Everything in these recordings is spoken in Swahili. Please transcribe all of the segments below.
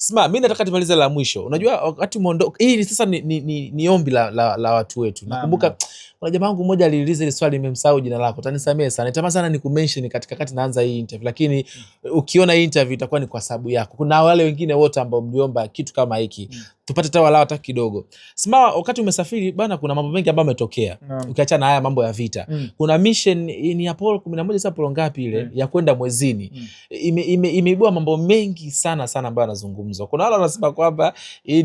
Sma, mimi nataka tumalize la mwisho. Unajua wakati muondoka, hii sasa ni ombi la watu wetu. Nakumbuka kuna jamaa wangu mmoja aliuliza ile swali, nimemsahau jina lako. Utanisamehe sana. Nitamani sana nikumention katika kati naanza hii interview, lakini ukiona hii interview itakuwa ni kwa sababu yako. Kuna wale wengine wote ambao mliomba kitu kama hiki. Tupate tawa hata kidogo. Sma, wakati umesafiri bana, kuna mambo mengi ambayo yametokea. Ukiacha na haya mambo ya vita. Kuna mission ni Apollo 11 sasa, Apollo ngapi ile ya kwenda mwezini. Imeibua mambo mengi sana ambayo yanazungumzwa. Kuna wale wanasema kwamba hii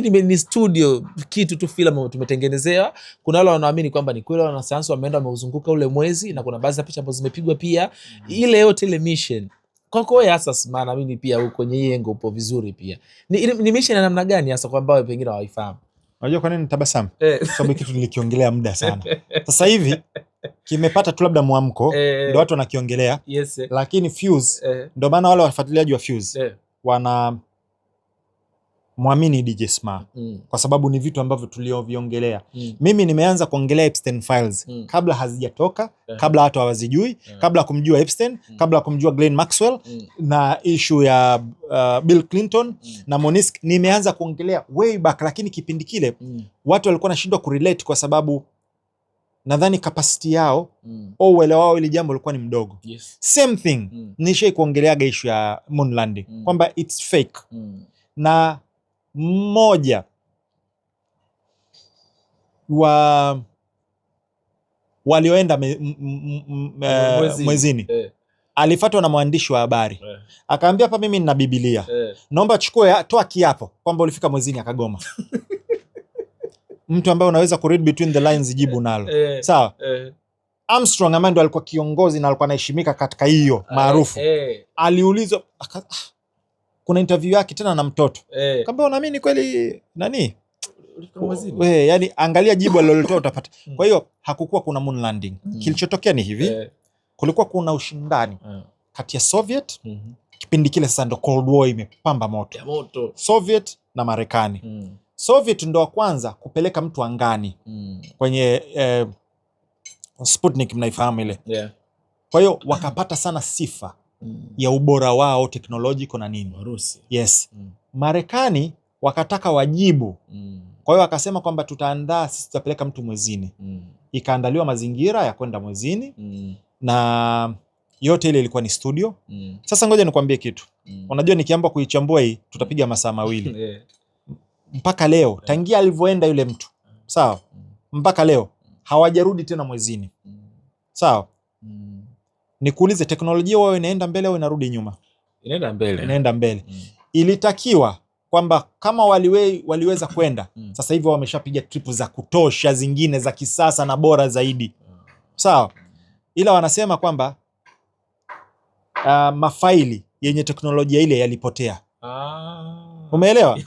ni studio, kitu tu filamu tumetengenezewa. Kuna wale wanaamini kwamba ni kweli, wanasayansi wameenda wameuzunguka ule mwezi, na kuna baadhi ya picha ambazo zimepigwa pia. Ile yote ile mission kwako wewe hasa Sma, na mimi pia huko kwenye hii yengo upo vizuri pia. Ni mission ya namna gani hasa kwa ambao pengine hawaifahamu? Unajua kwa nini nitabasamu? Sababu kitu nilikiongelea muda sana. Sasa hivi kimepata tu labda muamko, ndio watu wanakiongelea. Yes, lakini Fuse, ndio maana wale wafuatiliaji wa Fuse wana muamini DJ Sma kwa sababu ni vitu ambavyo tulioviongelea. Mimi nimeanza kuongelea Epstein Files kabla hazijatoka, kabla watu hawazijui, kabla kumjua Epstein, kabla kumjua Ghislaine Maxwell na issue ya Bill Clinton na Monisk. Nimeanza kuongelea way back, lakini kipindi kile watu walikuwa nashindwa kurelate kwa sababu nadhani capacity yao au uelewa wao ile jambo lilikuwa ni mdogo. Same thing nishai kuongeleaga issue ya moon landing kwamba it's fake. Na mmoja walioenda mwezini alifuatwa na mwandishi wa habari akaambia, hapa mimi nina Biblia, naomba chukue, toa kiapo kwamba ulifika mwezini. Akagoma. Mtu ambaye unaweza kuread between the lines, jibu nalo. Sawa. Armstrong ambaye ndo alikuwa kiongozi na alikuwa anaheshimika katika hiyo maarufu, aliulizwa, kuna interview yake tena na mtoto, kamba unaamini kweli nani yani angalia jibu alilotoa utapata. Kwa hiyo hakukuwa kuna moon landing. Kilichotokea ni hivi, kulikuwa kuna ushindani kati ya Soviet kipindi kile. Sasa ndo Cold War imepamba moto, Soviet na Marekani. Soviet ndo wa kwanza kupeleka mtu angani kwenye Sputnik, mnaifahamu ile. Kwa hiyo wakapata sana sifa ya ubora wao technological na nini. Yes. Marekani wakataka wajibu. Kwa hiyo wakasema kwamba tutaandaa sisi, tutapeleka mtu mwezini. Ikaandaliwa mazingira ya kwenda mwezini na yote ile ilikuwa ni studio. Sasa ngoja nikwambie kitu. Unajua nikiamba kuichambua hii tutapiga masaa mawili. Mpaka leo tangia alivyoenda yule mtu, sawa, mpaka leo hawajarudi tena mwezini. Sawa. Nikuulize, teknolojia wao inaenda mbele au inarudi nyuma? Inaenda mbele. Ilitakiwa kwamba kama waliweza kwenda, sasa hivi wameshapiga trip za kutosha zingine za kisasa na bora zaidi. Sawa. Ila wanasema kwamba mafaili yenye teknolojia ile yalipotea. Umeelewa?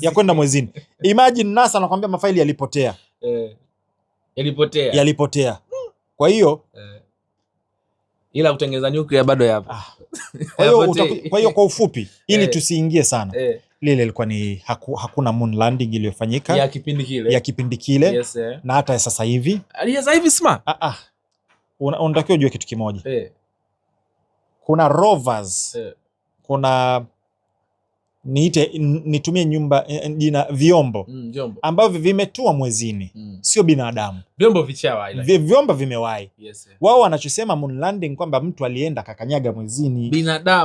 Ya kwenda mwezini. Imagine NASA anakuambia mafaili yalipotea. Yalipotea. Kwa hiyo ila kutengeneza nuclear bado yapo. Kwa hiyo kwa ufupi, ili tusiingie sana, lile ilikuwa ni hakuna moon landing iliyofanyika ya kipindi kile. Yes, na hata sasa hivi. Sasa hivi Sma, unatakiwa ujue kitu kimoja. Kuna rovers, kuna nitumie jina vyombo ambavyo vimetua mwezini, sio binadamu. Vyombo vichawa ila. Vyombo vimewahi. Wao wanachosema moon landing kwamba mtu alienda kakanyaga mwezini.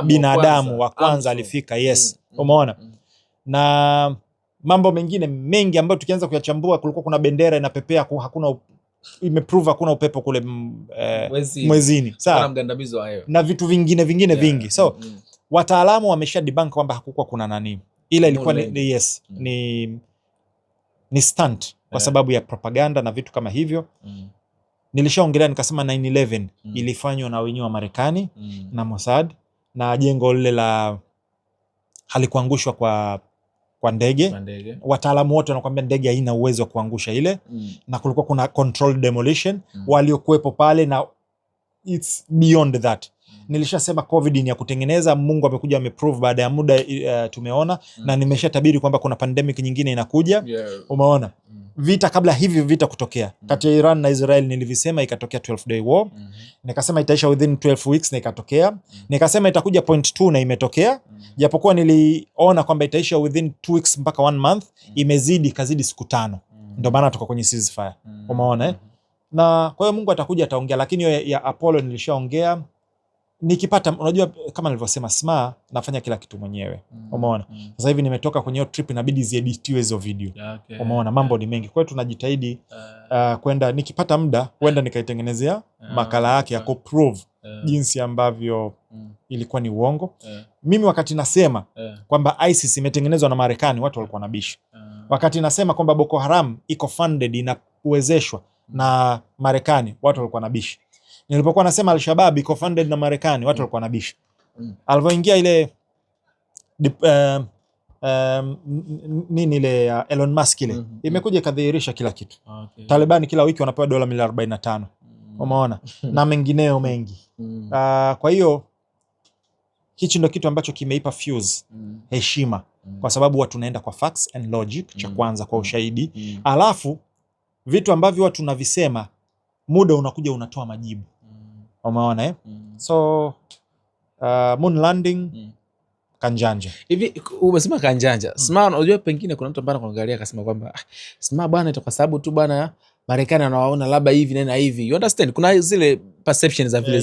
Binadamu wa kwanza alifika. Yes. Umeona? Na mambo mengine mengi ambayo tukianza kuyachambua, kulikuwa kuna bendera inapepea, hakuna imeprove hakuna upepo kule mwezini. Sawa. Mgandamizo wa hewa. Na vitu vingine vingi. So wataalamu wamesha debunk kwamba hakukuwa kuna nani. Ila ilikuwa ni stunt kwa sababu ya propaganda na vitu kama hivyo. Nilishaongelea nikasema 9/11 ilifanywa na wenyewe wa Marekani na Mossad, na jengo lile la halikuangushwa kwa ndege. Wataalamu wote wanakuambia ndege haina uwezo wa kuangusha ile. Na kulikuwa kuna controlled demolition waliokuepo pale, na it's beyond that. Nilishasema COVID ni ya kutengeneza. Mungu amekuja ameprove baada ya muda, tumeona. Na nimeshatabiri kwamba kuna pandemic nyingine inakuja. Umeona? vita kabla hivi vita kutokea kati ya Iran na Israel, nilivisema ikatokea 12 day war. Nikasema itaisha within 12 weeks na ikatokea. Nikasema itakuja point 2 na imetokea. Japokuwa niliona kwamba itaisha within 2 weeks mpaka 1 month, imezidi kazidi siku 5. Ndio maana tuko kwenye ceasefire. Umeona Na kwa hiyo Mungu atakuja ataongea, lakini ya Apollo nilishaongea. Nikipata, unajua kama nilivyosema, SMA nafanya kila kitu mwenyewe. Umeona? Sasa hivi nimetoka kwenye hiyo trip, inabidi zieditiwe hizo video. Umeona? Mambo ni mengi. Kwa hiyo tunajitahidi kwenda, nikipata muda huenda nikaitengenezea makala yake ya kuprove jinsi ambavyo ilikuwa ni uongo. Mimi wakati nasema kwamba ISIS imetengenezwa na Marekani, watu walikuwa wanabisha. Wakati nasema kwamba Boko Haram iko funded, inawezeshwa na Marekani, watu walikuwa wanabisha. Nilipokuwa nasema Al-Shabaab iko funded na Marekani, watu walikuwa wanabisha. Alivyoingia ile nini ile Elon Musk ile, imekuja kadhihirisha kila kitu. Taliban kila wiki wanapewa dola milioni 45. Umeona? Na mengineo mengi. Kwa hiyo hichi ndio kitu ambacho kimeipa Fuse heshima, kwa sababu watu naenda kwa facts and logic, cha kwanza kwa ushahidi. Alafu vitu ambavyo watu tunavisema, muda unakuja unatoa majibu. Umeona So moon landing kanjanja. Hivi umesema kanjanja. SMA, unajua pengine kuna mtu ambaye anakuangalia akasema kwamba SMA bwana ita kwa sababu tu bwana Marekani anawaona labda hivi na hivi. You understand? Kuna zile perceptions za vile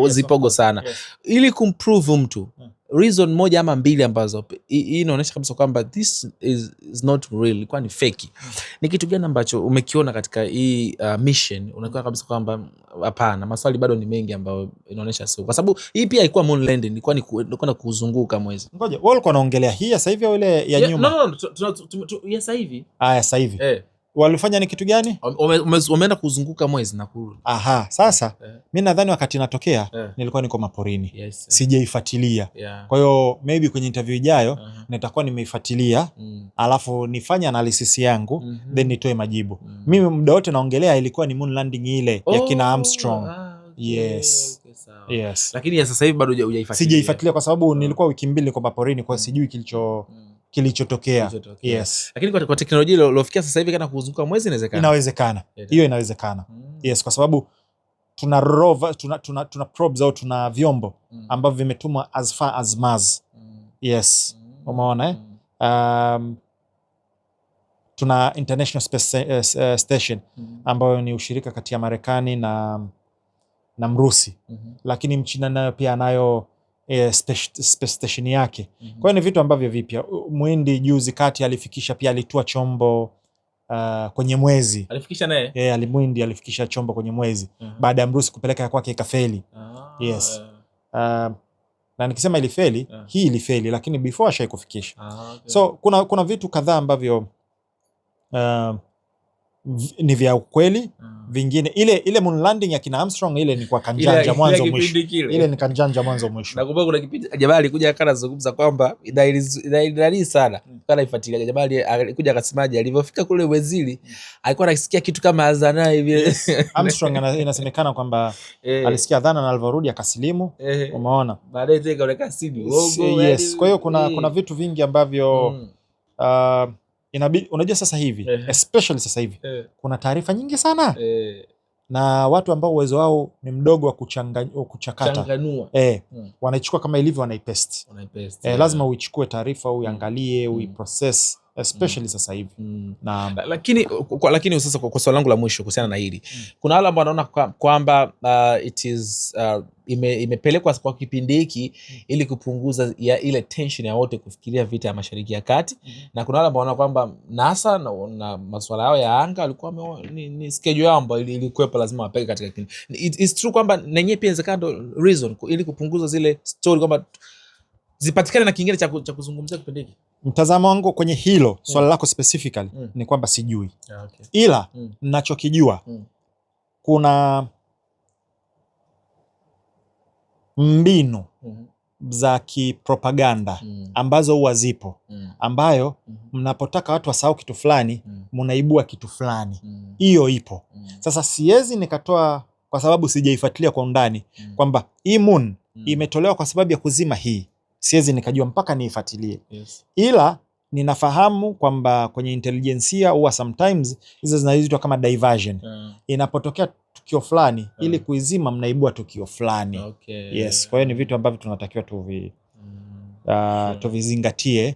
zipogo sana. Ili kumprove mtu reason moja ama mbili ambazo hii inaonyesha kabisa kwamba this is not real, kwa ni fake. Ni kitu gani ambacho umekiona katika hii mission unakuwa kabisa kwamba hapana, maswali bado ni mengi ambayo inaonyesha sio, kwa sababu hii pia ilikuwa moon landing, ilikuwa ni kuzunguka mwezi. Ngoja, wewe ulikuwa unaongelea hii sasa hivi au ile ya nyuma? No, ya sasa hivi. Sasa hivi. Walifanya ni kitu gani? Wameenda kuzunguka mwezi na kurudi. Sasa mimi nadhani wakati natokea nilikuwa niko maporini. Sijaifuatilia. Kwa hiyo maybe kwenye interview ijayo nitakuwa nimeifuatilia, alafu nifanye analysis yangu, then nitoe majibu. Mimi muda wote naongelea ilikuwa ni moon landing ile ya kina Armstrong. Yes. Lakini ya sasa hivi bado hujaifuatilia. Sijaifuatilia kwa sababu nilikuwa wiki 2 niko maporini, kwa sijui kilichotokea. Yes. Lakini kwa teknolojia iliyofikia sasa hivi kana kuzunguka mwezi inawezekana. Hiyo inawezekana. Yes, kwa sababu tuna rover, tuna probes au tuna vyombo ambavyo vimetumwa as far as Mars. Yes. Umeona tuna International Space Station ambayo ni ushirika kati ya Marekani na Mrusi. Lakini Mchina nayo pia anayo space station yake. Kwa hiyo ni vitu ambavyo vipya. Mwindi juzi kati alifikisha pia, alitua chombo kwenye mwezi. Alifikisha naye? Mwindi alifikisha chombo kwenye mwezi baada ya Mrusi kupeleka ya kwake ikafeli. Yes. Na nikisema ilifeli, hii ilifeli, lakini before ashaikufikisha. So kuna vitu kadhaa ambavyo ni vya ukweli. Vingine ile moon landing ya kina Armstrong ile ni kwa kanjanja mwanzo mwisho. Ile ni kanjanja mwanzo mwisho. Nakumbuka kuna kipindi Jabali kuja akazungumza kwamba idadi sana kana ifuatilia. Jabali alikuja akasemaje, alivyofika kule Wezili alikuwa anasikia kitu kama adhana hivi. Armstrong inasemekana kwamba alisikia adhana na alivyorudi akasilimu. Umeona? Baadaye tena kaonekana sidi. Yes. Kwa hiyo kuna vitu vingi ambavyo inabidi, unajua sasa hivi especially sasa hivi kuna taarifa nyingi sana na watu ambao uwezo wao ni mdogo wa kuchakata wanaichukua kama ilivyo, wanaipaste. Lazima uichukue taarifa, uiangalie, uiprocess, especially sasa hivi. Lakini sasa kwa swali langu la mwisho kuhusiana na hili, kuna wale ambao wanaona kwamba it is imepelekwa kwa kipindi hiki ili kupunguza ile tension ya wote kufikiria vita ya Mashariki ya Kati, na kuna wale ambao wanaona kwamba NASA na masuala yao ya anga walikuwa ni schedule yao ambayo ilikuwepo, lazima wapeke katika kipindi. It's true kwamba nenyewe pia inawezekana reason ili kupunguza zile story kwamba zipatikane na kingine cha kuzungumzia kipindi hiki. Mtazamo wangu kwenye hilo swala lako specifically ni kwamba sijui. Ila ninachokijua kuna mbinu za kipropaganda ambazo huwa zipo, ambayo mnapotaka watu wasahau kitu fulani mnaibua kitu fulani. Hiyo ipo. Sasa siwezi nikatoa, kwa sababu sijaifuatilia kwa undani, kwamba hii moon imetolewa kwa sababu ya kuzima hii. Siwezi nikajua mpaka niifuatilie. Ila ninafahamu kwamba kwenye intelijensia huwa sometimes hizo zinaitwa kama diversion. Inapotokea tukio fulani ili kuizima mnaibua tukio fulani. Yes, kwa hiyo ni vitu ambavyo tunatakiwa tuvizingatie.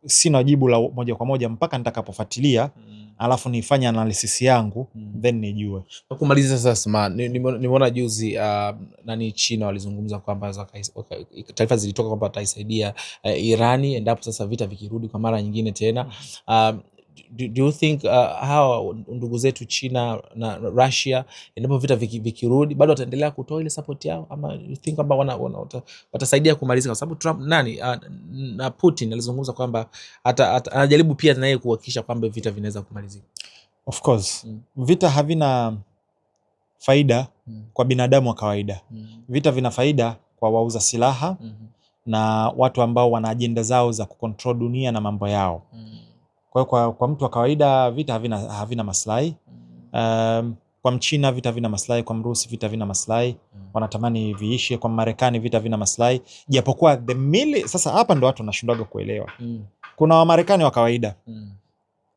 Sina jibu la moja kwa moja mpaka nitakapofuatilia alafu nifanye analysis yangu then nijue. Kumaliza sasa, nimeona juzi China walizungumza kwamba taarifa zilitoka kwamba wataisaidia Irani endapo sasa vita vikirudi kwa mara nyingine tena. Do you think hawa ndugu zetu China na Russia endapo vita vikirudi bado wataendelea kutoa ile support yao, ama you think kwamba watasaidia kumaliza? Kwa sababu Trump na Putin alizungumza kwamba anajaribu pia naye kuhakikisha kwamba vita vinaweza kumalizika. Of course vita havina faida kwa binadamu wa kawaida. Vita vina faida kwa wauza silaha na watu ambao wana ajenda zao za kucontrol dunia na mambo yao. Kwa mtu wa kawaida vita havina maslahi. Kwa Mchina vita havina maslahi, kwa Mrusi vita havina maslahi. Wanatamani viishe. Kwa Marekani vita havina maslahi. Japokuwa sasa hapa ndo watu wanashindwa kuelewa. Kuna Wamarekani wa kawaida.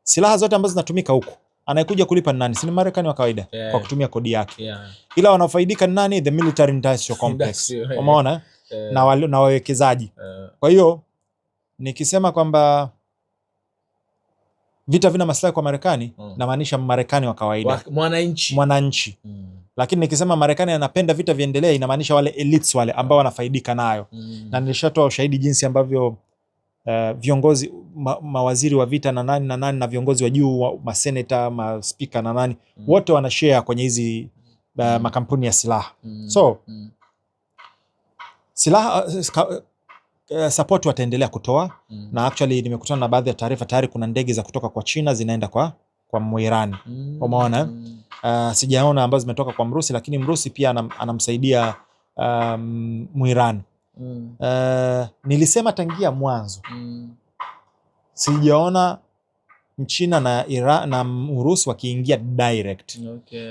Silaha zote ambazo zinatumika huko anayekuja kulipa ni nani? Si Marekani wa kawaida kwa kutumia kodi yake. Ila wanafaidika ni nani? The military industrial complex. Umeona? Na wawekezaji. Kwa hiyo nikisema kwamba vita vina maslahi kwa Marekani na maanisha Marekani wa kawaida, mwananchi. Lakini nikisema Marekani anapenda vita viendelee, inamaanisha wale elites wale ambao wanafaidika nayo. Na nilishatoa ushahidi jinsi ambavyo viongozi mawaziri wa vita na nani na viongozi wa juu, maseneta, maspika na nani wote wanashare kwenye hizi makampuni ya silaha. So silaha support wataendelea kutoa. Na actually nimekutana na baadhi ya taarifa tayari kuna ndege za kutoka kwa China zinaenda kwa Muirani. Umeona? Sijaona ambazo zimetoka kwa Mrusi, lakini Mrusi pia anamsaidia Muirani. Nilisema tangia mwanzo sijaona Mchina na Iran na Urusi wakiingia direct.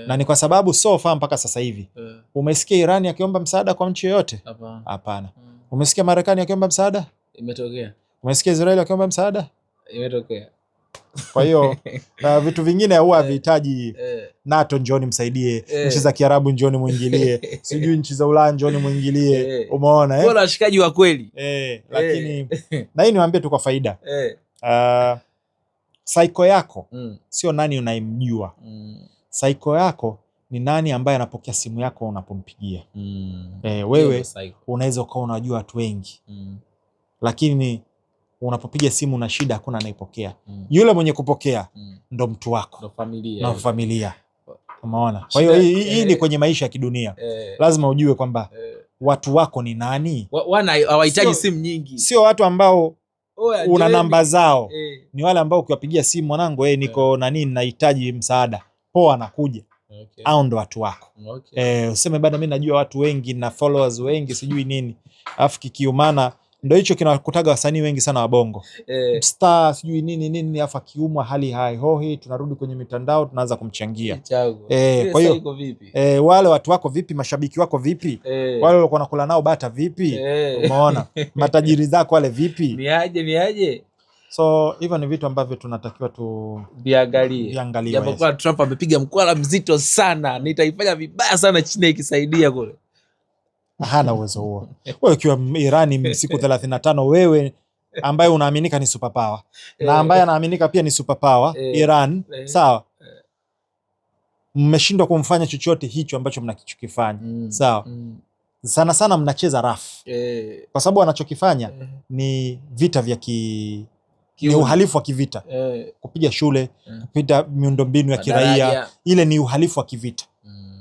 Na ni kwa sababu so far mpaka sasa hivi umesikia Irani akiomba msaada kwa nchi yoyote? Hapana. Umesikia Marekani akiomba msaada? Imetokea. Umesikia Israeli akiomba msaada? Imetokea. Kwa hiyo vitu vingine huwa havihitaji NATO njoni msaidie, nchi za Kiarabu njoni muingilie, sijui nchi za Ulaya njoni muingilie. Umeona Bora washikaji wa kweli. Lakini na hii niwaambie tu kwa faida. Psycho yako sio nani unayemjua. Psycho yako ni nani ambaye anapokea simu yako unapompigia. Wewe unaweza ukawa unajua watu wengi. Lakini unapopiga simu na shida hakuna anayepokea. Yule mwenye kupokea ndo mtu wako, ndo familia. Umeona? Kwa hiyo hii ni kwenye maisha ya kidunia. Lazima ujue kwamba watu wako ni nani. Hawahitaji simu nyingi. Sio watu ambao una namba zao. Ni wale ambao ukiwapigia simu, mwanangu niko na nini nahitaji msaada, poa anakuja. Au ndo watu wako. Useme bado mimi najua watu wengi na followers wengi sijui nini. Alafu kikiumana ndo hicho kinakutaga wasanii wengi sana wa Bongo. Star sijui nini alafu akiumwa hali haihohi, tunarudi kwenye mitandao tunaanza kumchangia. Kwa hiyo wale watu wako vipi? Mashabiki wako vipi? Wale walikuwa nakula nao bata vipi? Umeona? Matajiri zako wale vipi? Niaje? So hivyo ni vitu ambavyo tunatakiwa viangalie. Japokuwa Trump amepiga mkwala mzito sana, nitaifanya vibaya sana China ikisaidia kule. Hana uwezo huo. Wewe ukiwa Irani siku 35, wewe ambaye unaaminika ni superpower na ambaye anaaminika pia ni superpower Iran, sawa? Mmeshindwa kumfanya chochote hicho ambacho mnakifanya. Sawa? Sana sana mnacheza rafu. Kwa sababu wanachokifanya ni vita vya ni uhalifu wa kivita. Kupiga shule, kupita miundombinu ya kiraia, ile ni uhalifu wa kivita.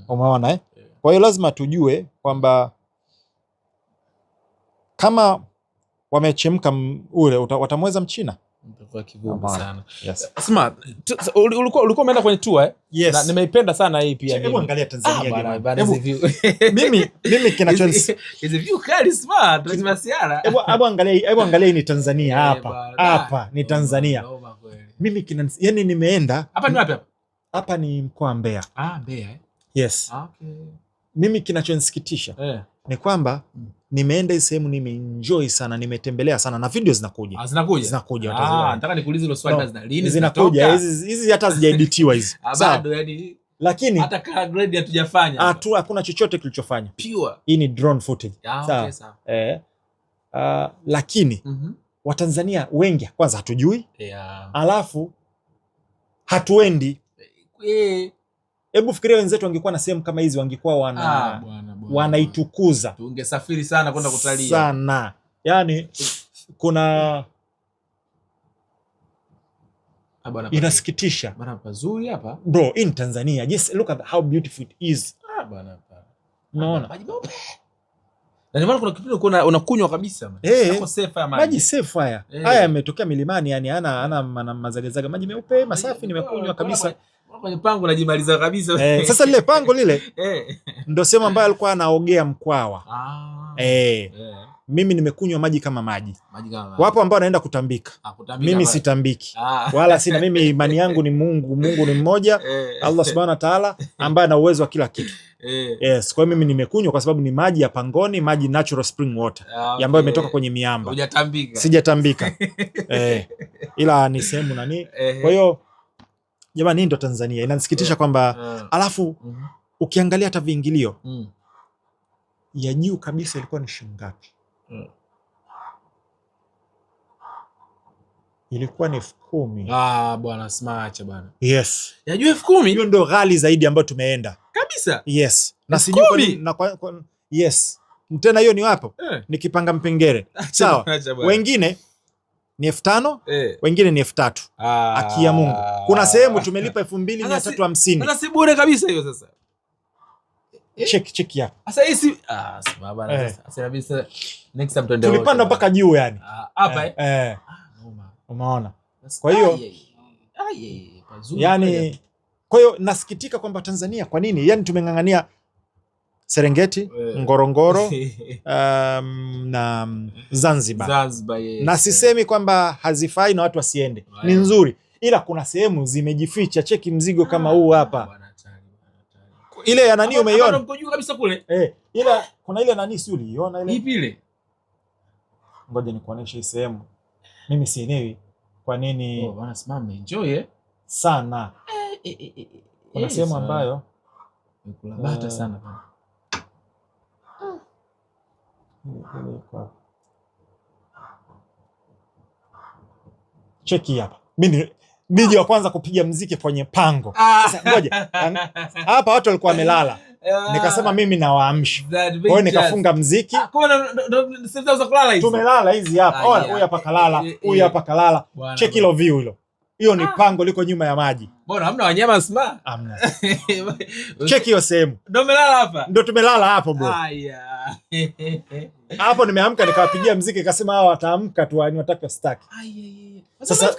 Umeona Kwa hiyo lazima tujue kwamba kama wamechemka ule watamweza Mchina. Kwa kigumu sana. Sema ulikuwa umeenda kwenye tour Yes. Na nimeipenda sana hii pia. Hebu angalia Tanzania jamani. Mimi kinachonisi hizi view kali smart tunasema siara. Hebu angalia ni Tanzania hapa. Hapa ni Tanzania. Mimi yani nimeenda. Hapa ni wapi hapa? Hapa ni mkoa wa Mbeya. Mbeya Yes. Okay. Mimi kinachonisikitisha ni kwamba nimeenda hii sehemu, nimeenjoy sana, nimetembelea sana, na video zinakuja. Zinakuja. Nataka nikuulize hilo swali, lini zinakuja? Hizi hata hazijaeditiwa hizi. Bado yani, lakini hata color grade hatujafanya. Hakuna chochote kilichofanya. Pure. Hii ni drone footage. Sawa. Lakini Watanzania wengi kwanza hatujui. Alafu hatuendi. Hebu fikiria wenzetu wangekuwa na sehemu kama hizi, wangekuwa wanaitukuza. Tungesafiri sana kwenda kutalii. Sana. Yani kuna inasikitisha. Bana pazuri hapa. Bro, in Tanzania, just look at how beautiful it is. Bana. Unaona? Na ndio maana kuna kipindi unakunywa kabisa. Yako safe ya maji. Maji safe haya. Haya yametokea milimani, yani ana mazagazaga, maji meupe, masafi, nimekunywa kabisa. Kwenye pango najimaliza kabisa. Sasa lile pango lile ndio sehemu ambayo alikuwa anaogea Mkwawa. Mimi nimekunywa maji kama maji. Wapo ambao wanaenda kutambika. Mimi sitambiki. Wala sina, mimi imani yangu ni Mungu ni mmoja. Allah Subhanahu wa Ta'ala ambaye ana uwezo wa kila kitu. Yes, kwa mimi nimekunywa kwa sababu ni maji ya pangoni, maji natural spring water ambayo imetoka kwenye miamba. Hujatambika. Sijatambika. Ila ni sehemu nani. Kwa hiyo jamani, hii ndo Tanzania. Inanisikitisha kwamba alafu ukiangalia hata viingilio ya juu kabisa ilikuwa ni shilingi ngapi? Ilikuwa ni 10,000. Bwana smacha bwana. Yes. Ya juu 10,000? Hiyo ndio ghali zaidi ambayo tumeenda. Kabisa? Yes. Na sijui yes. Tena hiyo ni wapo? Nikipanga Mpengere. Sawa. Wengine ni 5,000, wengine ni 3,000. Akia Mungu. Kuna sehemu tumelipa 2,350. Sasa si bure kabisa hiyo sasa. Check hapa. Sasa hii si baba sasa kabisa, next time tuende. Tulipanda mpaka juu yani. Hapa umeona. Kwa hiyo yani, kwa hiyo nasikitika kwamba Tanzania kwa nini? Yani tumeng'ang'ania Serengeti, Ngorongoro na Zanzibar. Na sisemi kwamba hazifai na watu wasiende. Ni nzuri. Ila kuna sehemu zimejificha. Cheki mzigo kama huu hapa. Ile ya nani umeiona? Mko juu kabisa kule. Ila kuna ile nani si uliiona ile? Ipi ile? Ngoja nikuoneshe hii sehemu. Mimi sielewi kwa nini. Bwana simama enjoy sana. Kuna sehemu ambayo nikula bata sana bwana. Cheki hapa. Mimi bidi wa kwanza kupiga mziki kwenye pango. Sasa ngoja. Hapa watu walikuwa wamelala. Nikasema mimi nawaamsha. Kwa hiyo nikafunga mziki. Sasa za kulala hizi. Tumelala hizi hapa. Huyu hapa kalala, huyu hapa kalala. Check hilo view hilo. Hiyo ni pango liko nyuma ya maji. Mbona hamna wanyama sma? Hamna. Check hiyo sehemu. Ndio tumelala hapa. Ndio tumelala hapo bro. Hapo nimeamka nikawapigia mziki, nikasema hawa wataamka tu wanataka staki. Sasa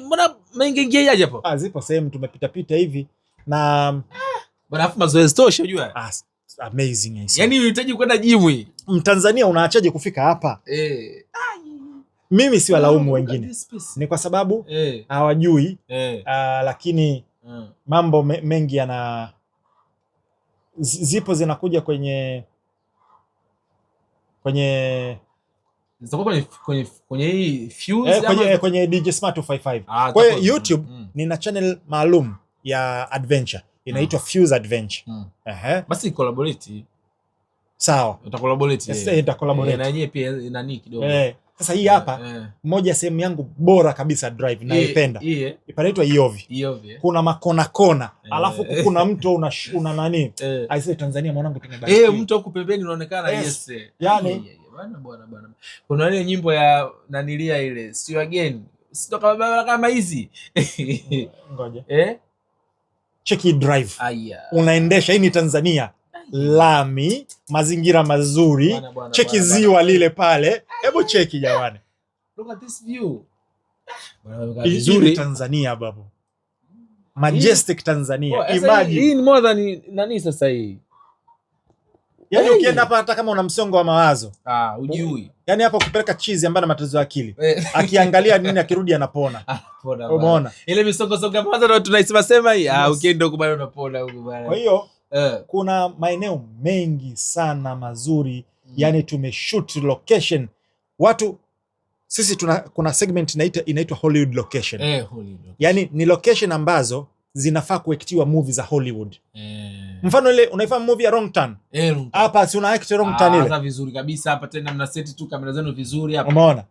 mbona mengi hapo? Zipo sehemu tumepita pita hivi na bwana, afu mazoezi tosha unajua. Amazing. Yaani unahitaji kwenda gym hii. Mtanzania unaachaje kufika hapa? Mimi si walaumu wengine. Ni kwa sababu hawajui. Lakini mambo mengi yana zipo zinakuja kwenye hii Fuse kwenye DJ Smart 255. Kwa hiyo YouTube nina channel maalum ya adventure inaitwa Fuse Adventure. Basi collaborate. Sawa. Utacollaborate. Yes, itacollaborate. Na yeye pia nani kidogo. Sasa hii hapa moja sehemu yangu bora kabisa drive naipenda. Inaitwa Iovi. Kuna makona kona. Alafu kuna mto una nani? Aisee, Tanzania mwanangu tumebarikiwa. Mto huko pembeni unaonekana. Yes. Yaani bwana. Kuna ile nyimbo ya nanilia ile, sio again. Sio kama hizi. Ngoja. Cheki drive. Unaendesha, hii ni Tanzania. Lami, mazingira mazuri. Cheki ziwa lile pale. Hebu cheki jamani. Look at this view. Hii Tanzania babu. Majestic Tanzania. Imagine. Hii ni more than nani sasa hii. Yaani ukienda hapa hata kama una msongo wa mawazo. Hujui. Yaani hapa ukipeleka chizi ambaye ana matatizo ya akili. Akiangalia nini akirudi anapona. Umeona? Ile misongo mawazo ndio tunaisema sema hii. Ukienda huko bado unapona huko bana. Kwa hiyo kuna maeneo mengi sana mazuri Yani tumeshoot location. Watu sisi kuna segment inaitwa Hollywood location. Hollywood location. Yani ni location ambazo zinafaa kuektiwa movie za Hollywood. Mfano ile unaifahamu movie ya Wrong Turn? Hapa si una act Wrong Turn ile. Sasa vizuri kabisa hapa tena mna set tu kamera zenu vizuri hapa. Umeona?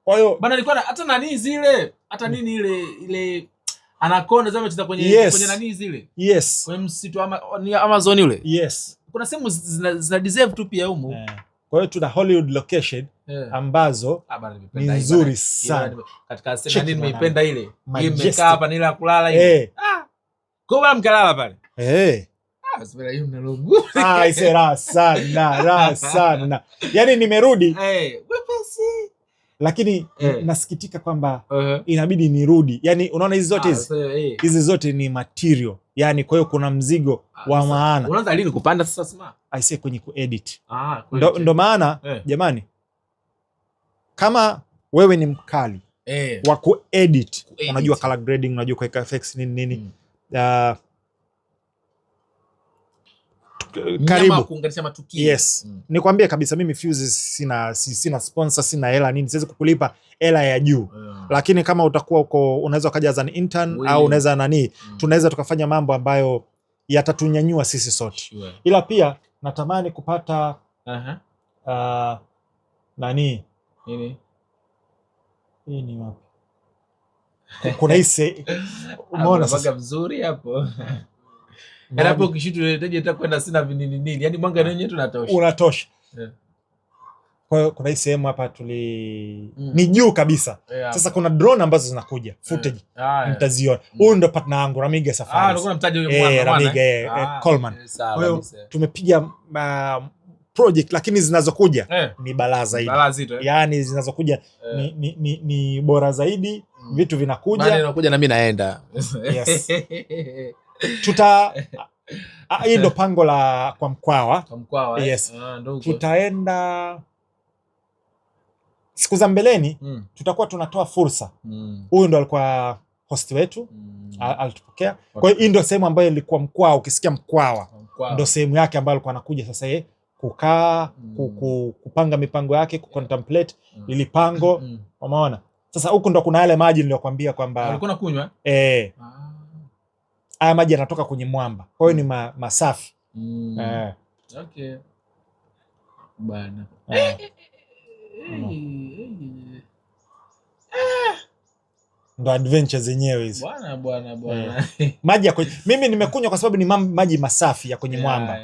Kwa hiyo bana nilikuwa hata nani zile, hata nini ile Anaconda zama cheza kwenye nani zile. Yes. Kwenye msitu ni Amazon yule. Yes. Kuna sehemu zina deserve tu pia humo. Kwa hiyo tuna Hollywood location ambazo ni nzuri sana. Katika scene nini nimeipenda ile. Imekaa hapa ni ile kulala ile. Kwa bana mkalala pale. Sasa hiyo mnalogu. Isera sana. Yaani nimerudi. Wepesi. Lakini nasikitika kwamba inabidi nirudi. Yaani unaona hizi zote hizi zote ni material. Yaani kwa hiyo kuna mzigo wa maana. Unaanza lini kupanda sasa sima? Aisee kwenye kuedit. Ndo maana jamani, kama wewe ni mkali wa kuedit, unajua color grading, unajua kuweka effects nini. Karibu kuunganisha matukio. Yes. Nikwambie kabisa mimi Fuse sina sponsor, sina hela nini, siwezi kukulipa hela ya juu. Lakini kama utakuwa unaweza ukaja as an intern au unaweza tunaweza tukafanya mambo ambayo yatatunyanyua sisi sote. Ila pia natamani kupata nini? Hii ni wapi? Kuna hisi umeona sasa vizuri hapo. Hapo kishitu unahitaji hata kwenda sina nini. Yaani mwanga wenyewe tunatosha. Unatosha. Kwa hiyo kuna hii sehemu hapa ni juu kabisa. Sasa kuna drone ambazo zinakuja, footage. Mtaziona. Huyu ndo partner wangu Ramiga Safaris. Ndio mtaji huyo mwana. Ramiga Coleman. Kwa hiyo tumepiga project lakini zinazokuja ni balaa zaidi. Yaani zinazokuja ni bora zaidi, vitu vinakuja. Bali inakuja na mimi naenda. Yes. Hii ndo pango la kwa Mkwawa. Yes. Tutaenda siku za mbeleni, tutakuwa tunatoa fursa. Huyu ndo alikuwa host wetu, alitupokea. Kwa hiyo hii ndo sehemu ambayo ilikuwa Mkwawa. Ukisikia Mkwawa ndo sehemu yake ambayo alikuwa anakuja sasa yeye kukaa, kupanga mipango yake, kucontemplate ili pango. Umeona? Sasa huku ndo kuna yale maji niliyokuambia kwamba alikuwa anakunywa. Haya maji yanatoka kwenye mwamba. Kwa hiyo ni masafi. Okay. Bana. Ndo adventure zenyewe hizo. Bwana. Maji ya mimi nimekunywa kwa sababu ni maji masafi ya kwenye mwamba.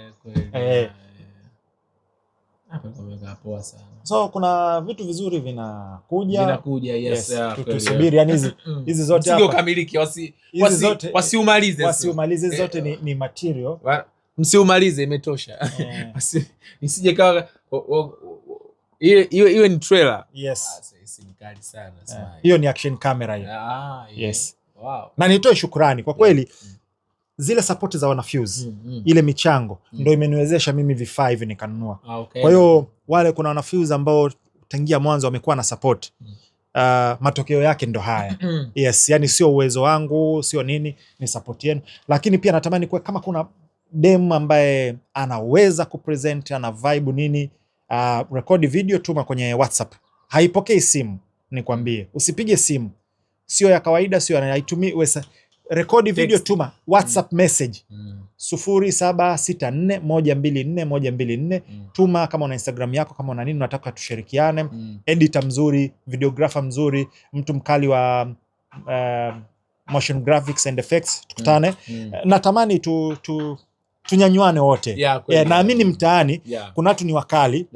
Hapa kumeka poa sana. So kuna vitu vizuri vinakuja. Yes. Tusubiri, yani hizi zote hapa. Sio kamiliki, wasiumalize zote ni material. Msiumalize, imetosha. Nisije kawa iwe ni trailer. Yes. Hii ni kali sana. Hiyo ni action camera hiyo. Yes. Wow. Na nitoe shukrani kwa kweli. Zile support za Wanafuse, ile michango ndio imeniwezesha mimi vifaa hivi nikanunua. Kwa hiyo wale kuna Wanafuse ambao tangia mwanzo wamekuwa na support. Matokeo yake ndo haya. Yes, yani sio uwezo wangu, sio nini, ni support yenu. Lakini pia natamani kwa kama kuna dem ambaye anaweza kupresent, ana vibe nini, record video, tuma kwenye WhatsApp. Haipokei simu, nikwambie. Usipige simu. Sio ya kawaida, sio haitumii rekodi video, tuma WhatsApp message 0764124124. Tuma kama una Instagram yako, kama una nini unataka tushirikiane. Editor mzuri, videographer mzuri, mtu mkali wa motion graphics and effects, tukutane. Natamani tunyanywane wote. Naamini mtaani kuna watu ni wakali,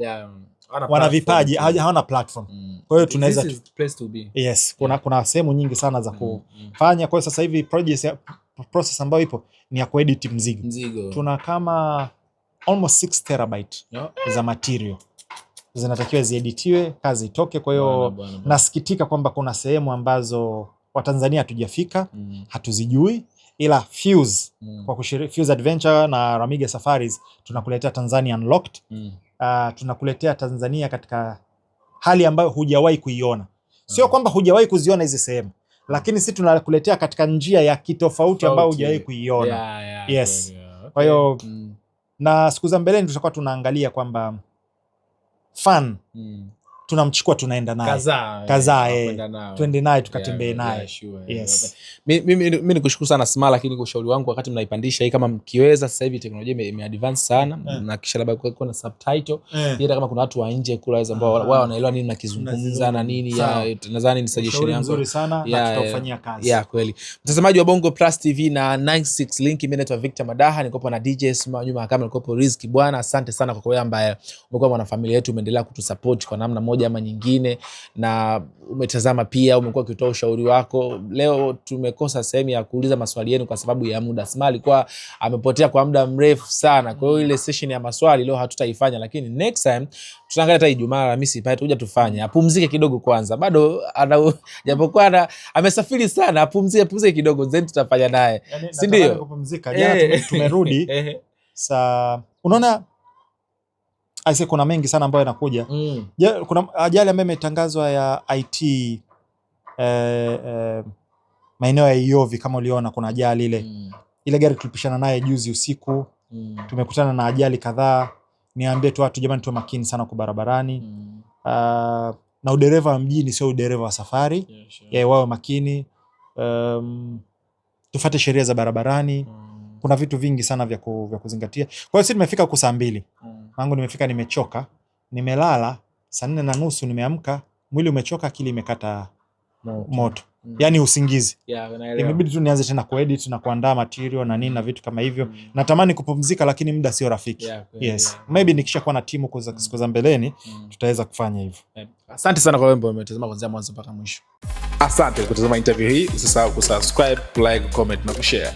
wana vipaji, hawana platform. Kwa hiyo tunaweza yes, kuna sehemu nyingi sana za kufanya. Kwa hiyo sasa hivi process ambayo ipo ni ya kuedit mzigo. Tuna kama almost 6 terabyte za material zinatakiwa zieditiwe, kazi itoke. Kwa hiyo nasikitika kwamba kuna sehemu ambazo Watanzania hatujafika, hatuzijui, ila Fuse kwa kushiriki Fuse Adventure na Ramiga Safaris tunakuletea Tanzania Unlocked. Tunakuletea Tanzania katika hali ambayo hujawahi kuiona. Sio kwamba hujawahi kuziona hizi sehemu, lakini sisi tunakuletea katika njia ya kitofauti ambayo hujawahi kuiona. Yes. Kwa hiyo na siku za mbeleni tutakuwa tunaangalia kwamba fun tunamchukua tunaenda naye kadhaa twende naye tukatembee naye. Yes. Mimi nikushukuru sana Smart, lakini kwa ushauri wangu wakati mnaipandisha hii, kama mkiweza, sasa hivi teknolojia imeadvance sana, na kisha labda kwa na subtitle hata kama kuna watu wa nje kula ambao wao wanaelewa nini mnakizungumza na nini, nadhani ni suggestion yangu nzuri sana na tutafanyia kazi. Kweli. Mtazamaji wa Bongo Plus TV na 96 Link, mimi naitwa Victor Madaha, niko na DJ Smart nyuma ya kamera, niko Rizky bwana. Asante sana kwa wewe ambaye umekuwa mwanafamilia yetu, umeendelea kutusupport kwa namna moja ama nyingine, na umetazama pia, umekuwa ukitoa ushauri wako. Leo tumekosa sehemu ya kuuliza maswali yenu kwa sababu ya muda. Smart alikuwa amepotea kwa muda mrefu sana, kwa hiyo ile session ya maswali leo hatutaifanya, lakini next time tutaangalia hata Ijumaa Alhamisi pale tuje tufanye. Apumzike kidogo kwanza, bado japokuwa amesafiri sana, apumzike kidogo then tutafanya naye, si ndio? Kupumzika jana tumerudi. Unaona aise, kuna mengi sana ambayo yanakuja. Kuna ajali ambayo imetangazwa ya IT maeneo ya Iovi, kama uliona kuna ajali ile gari tulipishana naye juzi usiku. Tumekutana na ajali kadhaa. Niambie tu watu jamani, tuwe makini sana kwa barabarani. Na udereva wa mjini sio udereva wa safari. Wawe makini. Tufuate sheria za barabarani. Kuna vitu vingi sana vya kuzingatia. Kwa hiyo sisi nimefika huko saa 2. Mangu nimefika nimechoka. Nimelala saa 4:30 nimeamka, mwili umechoka, akili imekata moto. Yani usingizi. Imebidi tu nianze tena kuedit na kuandaa material na nini na vitu kama hivyo. Natamani kupumzika lakini muda sio rafiki. Maybe nikishakuwa na timu kwa siku za mbeleni tutaweza kufanya hivyo. Asante sana kwa wewe ambao umetazama kuanzia mwanzo mpaka mwisho. Asante kwa kutazama interview hii. Usisahau kusubscribe, like, comment na kushare.